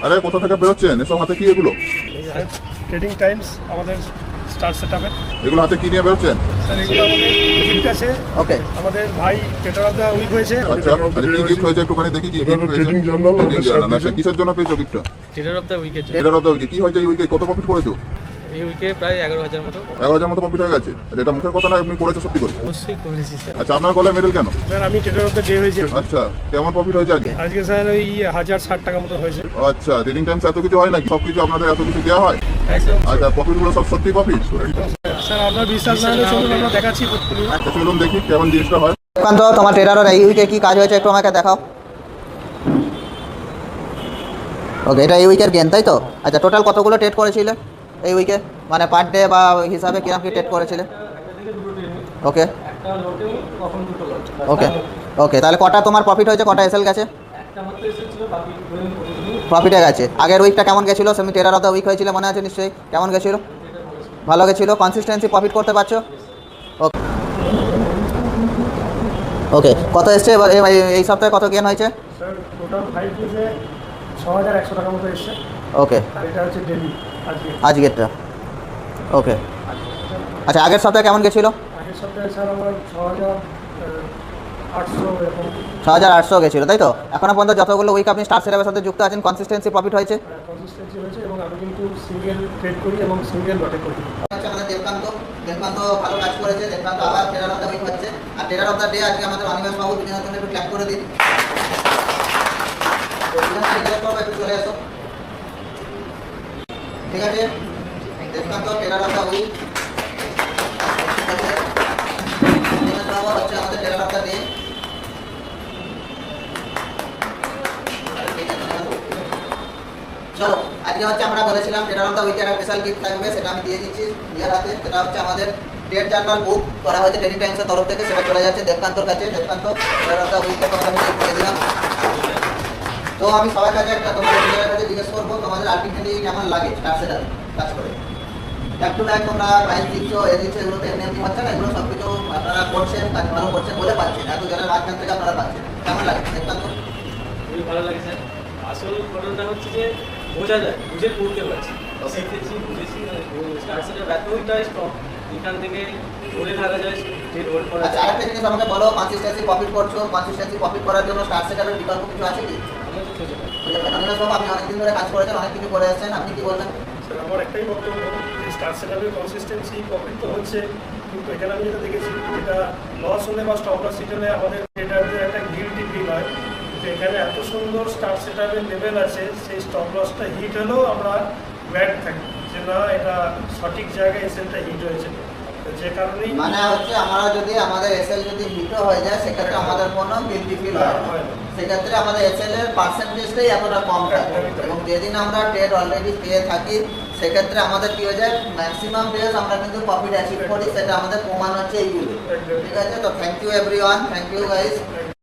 আরে কোথা থেকে বেরোচ্ছেন এসব? হাতে কি এগুলো? ট্রেডিং টাইমস আমাদের স্টার সেটআপে। এগুলো হাতে কি নিয়ে বেরোচ্ছেন? স্যার এগুলো আমাদের গিফট আছে। ওকে, আমাদের ভাই ট্রেডার অফ দ্য উইক হয়েছে। আচ্ছা, আরে কি গিফট হয়েছে একটুখানি দেখি। কি গিফট হয়েছে? ট্রেডিং জার্নাল Trading journal, আচ্ছা, কিসের জন্য পেয়েছো গিফটটা? Trader of the week. এটার অফ দ্য উইকে কি হয়েছে? এই উইকে কত প্রফিট করেছো? এই উইকে প্রায় 11,000 মতো। 11,000 মতো প্রফিট হয়ে গেছে। আর এটা মুখের কথা না, আপনি করেছো সত্যি করে? অবশ্যই করেছি স্যার। আচ্ছা, আপনার গলায় মেডেল কেন? স্যার আমি ট্রেডার অফ দ্য ডে হয়েছে। আচ্ছা, কেমন প্রফিট হয়েছে আজকে? আজকে স্যার ওই 1060 টাকা মতো হয়েছে। আচ্ছা, ট্রেডিং টাইমস এত কিছু হয় নাকি? সব কিছু আপনাদের এত কিছু দেওয়া হয়? একদম। আচ্ছা, প্রফিটগুলো সব সত্যি প্রফিট? স্যার আপনার বিশ্বাস না হলে চলুন আমরা দেখাচ্ছি পোর্টফোলিও। আচ্ছা, চলুন দেখি কেমন জিনিসটা হয়। তো তোমার ট্রেডারের এই উইকে কি কাজ হয়েছে একটু আমাকে দেখাও। ওকে, এটা এই উইকের গেন তাই তো? আচ্ছা, টোটাল কতগুলো ট্রেড করেছিলে এই উইকে, মানে পার ডে বা হিসাবে কিরকম কি ট্রেড করেছিলে? ওকে ওকে ওকে, তাহলে কটা তোমার প্রফিট হয়েছে, কটা এসএল গেছে? প্রফিটে গেছে। আগের উইকটা কেমন গেছিলো? সেমি ট্রেডার অফ দ্য উইক হয়েছিল মনে আছে নিশ্চয়ই। কেমন গেছিলো? ভালো গেছিলো। কনসিস্টেন্সি প্রফিট করতে পারছো? ওকে ওকে, কত এসছে এবার এই সপ্তাহে কত গেন হয়েছে? স্যার টোটাল 5 ডেজে 6100 টাকা মতো এসেছে। ওকে, আর এটা হচ্ছে ডেলি আজকে। আজকেরটা। ওকে, আচ্ছা, আগের সপ্তাহে কেমন গেছিলো? আগের সপ্তাহে স্যার আমার 6800 এরকম 6800 গেছিলো তাই তো? এখনো পর্যন্ত যতগুলো উইক আপনি স্টার সেটআপের সাথে যুক্ত আছেন, কনসিস্টেন্সি প্রফিট হয়েছে? কনসিস্টেন্সি হয়েছে এবং আমি কিন্তু সিঙ্গেল ট্রেড করি এবং সিঙ্গেল লটে করি। আমাদের দেবকান্ত ভালো কাজ করেছে। দেবকান্ত আবার ট্রেডার অফ দ্য উইক হচ্ছে। আর ট্রেডার অফ দ্য ডে আজকে আমাদের অনিমেষ বাবু, তিনি জন্য একটু ক্ল্যাপ করে দিন। একটু চলে আসো, ঠিক আছে? Debkanta trader of the week হচ্ছে আমাদের ট্রেডার অফ দ্য ডে। চলো, আজকে হচ্ছে আমরা বলেছিলাম ট্রেডার অফ দ্য উইকের স্পেশাল গিফট থাকবে, সেটা আমি দিয়ে দিচ্ছি ইয়ার হাতে। সেটা হচ্ছে আমাদের ট্রেড জার্নাল বুক করা হয়েছে ট্রেডিং টাইমসের তরফ থেকে, সেটা চলে যাচ্ছে দেবকান্তর কাছে। দেবকান্ত, ট্রেডার অফ দ্য উইকের তোমাদের আমি দিয়ে দিলাম। তো আমি সবার কাছে একটা তোমাদের নিজের কাছে জিজ্ঞেস করবো, তোমাদের আলটিমেটলি কেমন লাগে স্টার সেটআপ কাজ করে? ব্যাক টু ব্যাক তোমরা প্রাইস দিচ্ছ, দিচ্ছ, এগুলো তো এমনি এমনি হচ্ছে না। এগুলো সব কিছু আপনারা করছেন, কাজ ভালো করছেন বলে পাচ্ছেন, এত জনের মাঝখান থেকে আপনারা পাচ্ছেন। কেমন লাগে দেবকান্ত? খুবই ভালো লাগে স্যার। আসল ঘটনাটা হচ্ছে যে বোঝা যায়, বুঝে পড়তে পারছি, শিখেছি, বুঝেছি। স্টার সেটআপ এতটাই স্ট্রং, এখান থেকে ধরে থাকা যায়, ট্রেড হোল্ড করা আচ্ছা, যায়। আরেকটা জিনিস আমাকে বলো, কনসিস্টেন্সি প্রফিট করছো, কনসিস্টেন্সি প্রফিট করার জন্য স্টার সেটআপের বিকল্প কিছু আছে কি? আমরা তো খুঁজে পাই। আপনি অনেকদিন ধরে কাজ করেছেন, অনেক কিছু করে আসছেন, আপনি কি বলবেন? স্যার আমার একটাই বক্তব্য, যে স্টার সেটআপের কনসিস্টেন্সি প্রফিট তো হচ্ছে, কিন্তু এখানে আমি যেটা দেখেছি, যেটা লস হলে বা স্টপ লস হিটেলে আমাদের ট্রেডারদের একটা গিল্টি ফিল হয় যে এখানে এত সুন্দর স্টার সেটআপের লেভেল আছে, সেই স্টপ লসটা হিট হলেও আমরা ব্যাড থাকি যে না, এটা সঠিক জায়গায় এসএলটা হিট হয়েছে। তো যে কারণেই মানে হচ্ছে আমরা যদি আমাদের এসএল যদি হিটও হয়ে যায়, সেক্ষেত্রে আমাদের কোনো গিল্টি ফিল হয় না। সেক্ষেত্রে আমাদের এসএল এর পার্সেন্টেজটাই এতটা কম থাকে, এবং যেদিন আমরা ট্রেড অলরেডি পেয়ে থাকি, সেক্ষেত্রে আমাদের কি হয়ে যায়, ম্যাক্সিমাম ডেজ আমরা কিন্তু প্রফিট অ্যাচিভ করি। সেটা আমাদের প্রমাণ হচ্ছে এইগুলো, ঠিক আছে? তো thank you everyone, thank you guys.